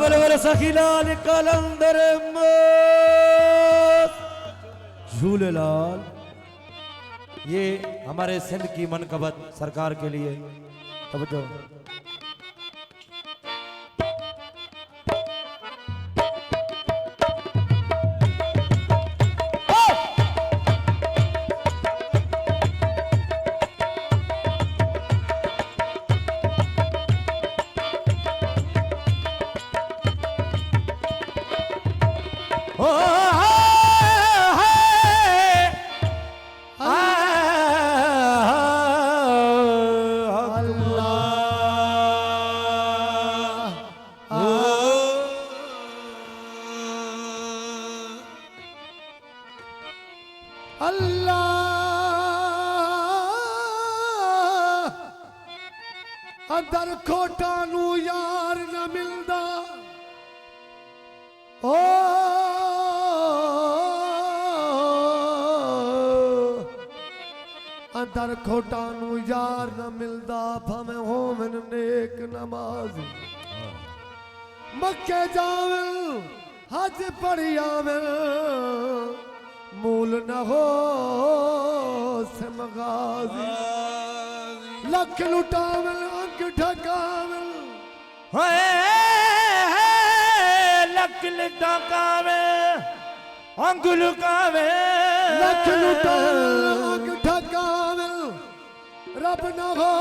बल सखीलाल कलंदर झूलेलाल। ये हमारे सिंध की मनकबत सरकार के लिए तवज्जो। अंदर खोटा नू यार न मिलदा ओ अंदर खोटा नू यार न मिलदा भावे होवन नेक नमाज मक्के जावल हज पढ़ी आवल मूल न हो समगाजी लख लुटावल अंक ठकावल लख लुटावे अंक लुकावे लख लुटावल अंक ठकावल रब न हो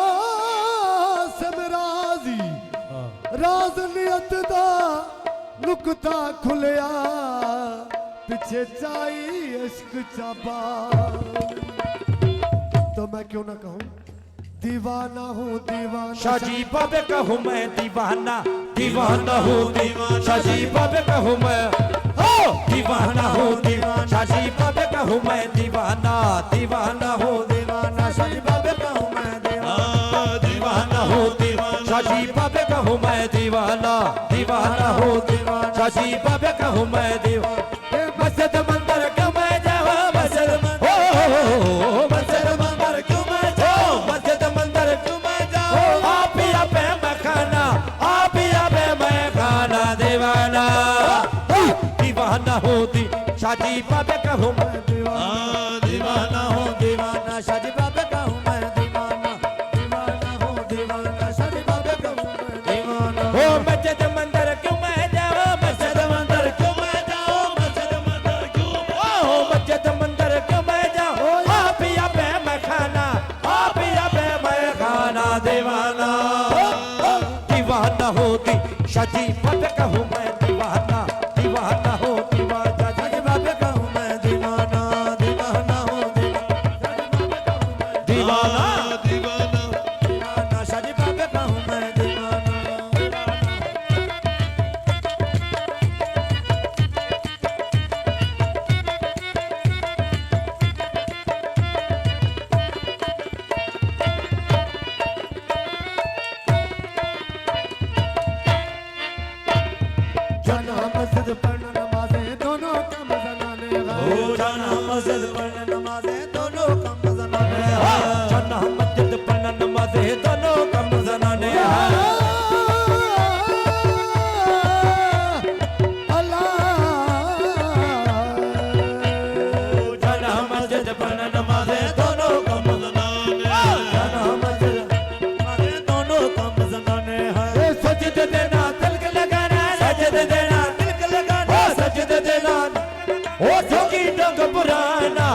समराजी राज नियत दा नुकता खुलिया पीछे चाई इश्क चाबा। तो मैं क्यों ना कहूं दीवाना हूँ दीवाना शाजी बाबे कहूँ मैं दीवाना दीवाना हूँ दीवाना शाजी बाबे कहूँ मैं हो दीवाना हूँ दीवाना शाजी बाबे कहूँ मैं दीवाना दीवाना हूँ दीवाना शाजी बाबे कहूँ मैं दीवाना दीवाना हूँ दीवाना शाजी बाबे कहूँ मैं दीवाना दीवाना हूँ दीवाना शाजी बाबे कहूँ मैं दीवाना मस्जिद मंदिर क्यों मैं जावा मस्जिद मस्जिद मंदिर क्यों मैं जाओ मस्जिद मंदिर क्यों मैं जाओ आप ही पे मैं खाना आप ही पे मैं खाना दीवाना दीवाना होती शादी बाबे कहूँ मैं दीवाना दीवाना हूँ दीवाना शादी बाबे कहूँ मैं दीवाना दीवाना हूँ दीवाना शादी बाबे कहूँ मैं दीवाना ओ मस्जिद मंदिर क्यों मैं जाओ मस्जिद मंदिर क्यों मैं जाओ मस्जिद मंदिर क्यों मस्जिद मंदिर क्यों मैं जाओ आप ही पे मैं खाना आप ही पे मैं खाना दीवाना दीवाना होती शादी बाबे कहूँ मैं दीवाना दीवाना हो दीवाना शादी बाबे कहूँ मैं दीवाना दीवाना हो दीवाना दीवाना दीवाना शादी बाबे कहूँ मैं दीवाना। जाना मस्जिद पढ़ना नमाज़ें दोनों कम ज़नाने ओ जाना मस्जिद पढ़ना नमाज़ें दोनों कम ज़नाने जाना मस्जिद पढ़ना नमाज़ें दोनों कम ज़नाने जाना मस्जिद पढ़ना नमाज़ें दोनों कम ज़नाने जाना मस्जिद नमाज़ें दोनों कम ज़नाने है सजदे देना दिल के लगाना सजदे देना दिल के लगाना सजदे देना ओ ठोकी डंग पुराना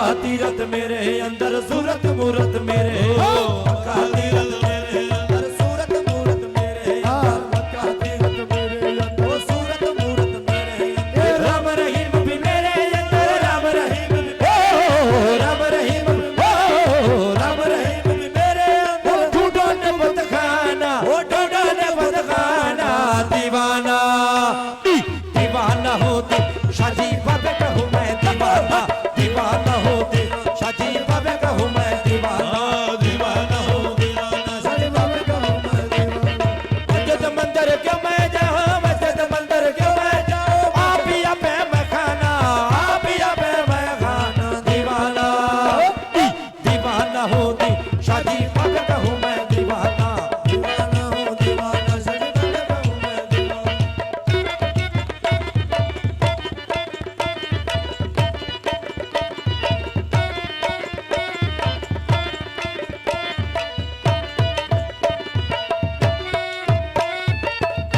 मक्का तीरथ मेरे अंदर सूरत मूरत मेरे मक्का तीरथ मेरे अंदर सूरत मूरत मेरे मक्का तीरथ मेरे अंदर सूरत मूरत मेरे राम रहीम भी मेरे अंदर राम रहीम भी राम रहीम राम रहीम भी मेरे अंदर ढूंढो ने बदखाना ढूंढो ने बदखाना दीवाना दीवाना होते शादी बाबे कहूँ मैं दीवाना दीवाना होते शादी बाबे कहूँ मैं दीवाना दीवाना हो दीवाना शादी बाबे कहूँ मैं दीवाना मस्जिद मंदिर क्यों मैं जाऊँ मस्जिद मंदिर क्यों मैं जाऊँ आप ही पे मैं खाना आप ही पे मैं खाना दीवाना दीवाना होती शादी बाबे कहूँ मैं दीवाना दीवाना हो दीवाना शादी बाबे कहूँ मैं दीवाना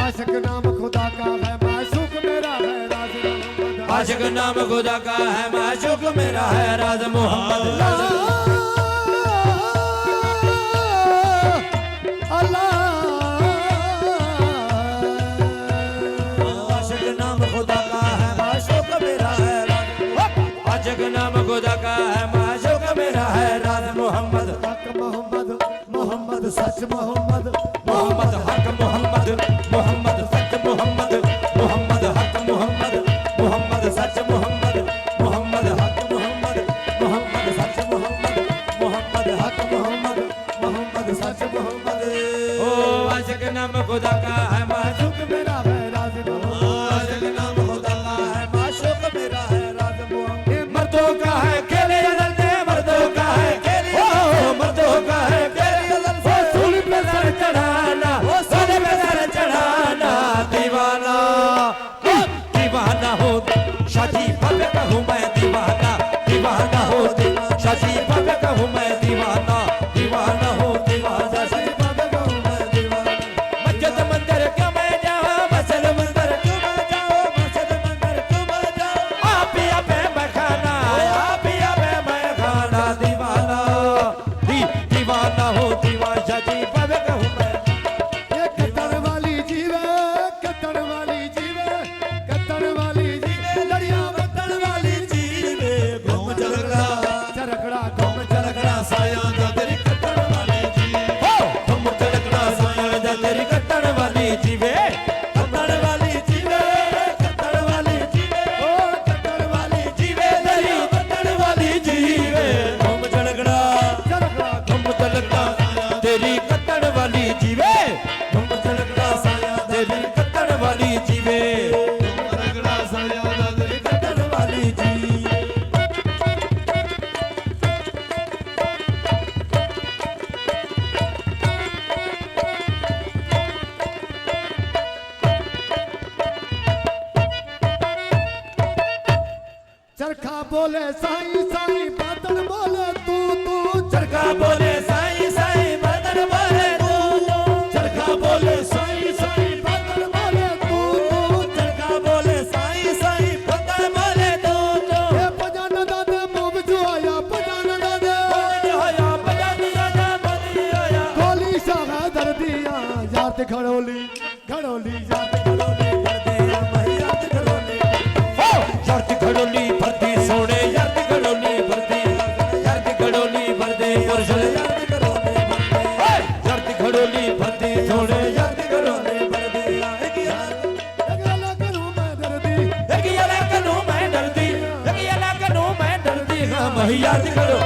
आशिक नाम खुदा का है माशूक मेरा है राज मोहम्मद आशिक नाम खुदा का है माशूक मेरा है राज मोहम्मद आशिक नाम खुदा का है माशूक मेरा है आशिक नाम खुदा का है माशूक मेरा है राज मोहम्मद हक मोहम्मद मोहम्मद सच मोहम्मद मोहम्मद हक मोहम्मद मोहम्मद सच मोहम्मद मोहम्मद हक मोहम्मद मोहम्मद सच मोहम्मद मोहम्मद हक मोहम्मद मोहम्मद सच मोहम्मद मोहम्मद हक मोहम्मद मोहम्मद सच मोहम्मद ओ आशिक नाम खुदा का है माशूक मेरा है राज मोहम्मद आशिक नाम खुदा का है माशूक मेरा है राज मोहम्मद मर्दों का है खेले अदलते मर्दों का है खेले मर्दों का है खेले अदलते सूली पे सर चढ़ाना सूली पे सर चढ़ाना दीवाना दीवाना हो शादी बाबे कहूँ मैं दीवाना दीवाना हो शादी बाबे कहूँ मैं दीवाना दीवाना हो दीवाना शादी बाबे कहूँ मैं दीवाना मस्जिद मंदिर क्यों मैं जाऊँ मस्जिद मंदिर क्यों मैं जाऊँ मस्जिद मंदिर क्यों मैं जाऊँ आप ही पे मैं खाना आप ही पे मैं खाना दीवाना दीवाना हो दीवाना शादी बाबे कहूँ मैं ये कत्तर वाली जीवे कत्तर वाली जीवे कत्तर वाली जीवे लड़िया बत्तर वाली जीवे घूम चलगड़ा चरखड़ा घूम चलगड़ा साया जा तेरी कट्टड़ वाली जीवे घूम चलगड़ा साया जा तेरी कट्टड़ वाली जीवे कट्टड़ वाली जीवे कट्टड़ वाली जीवे ओ कत्तर वाली जीवे तेरी कट्टड़ वाली जीवे घूम चलगड़ा चरखड़ा घूम चलगड़ा तेरी कट्टड़ वाली जीवे घूम चलगड़ा साया तेरी कट्टड़ वाली जीवे चलगड़ा साया जा तेरी कट्टड़ वाली जीवे चरखा बोले साईं साईं बादल बोले तू चरखा बोले साईं साईं बदन बोले तू चरखा बोले साईं साईं बादल बोले तू चरखा बोले साईं साईं बदन बोले तू ये पजान दादे मुंह जो आया पजान दादे होया बजान राजा बनी होया गोली शाह दर्दिया याद घड़ोली घड़ोली याद घड़ोली भरदे महियात घड़ोली हो यार घड़ोली भरदी सोने यार घड़ोली भरदी यार घड़ोली भरदे और चले यार घड़ोली भरदे यार घड़ोली भरदी सोने यार घड़ोली भरदी एक यार अगला करूं मैं दर्दी एक याला कनो मैं डरदी हाँ महियात करो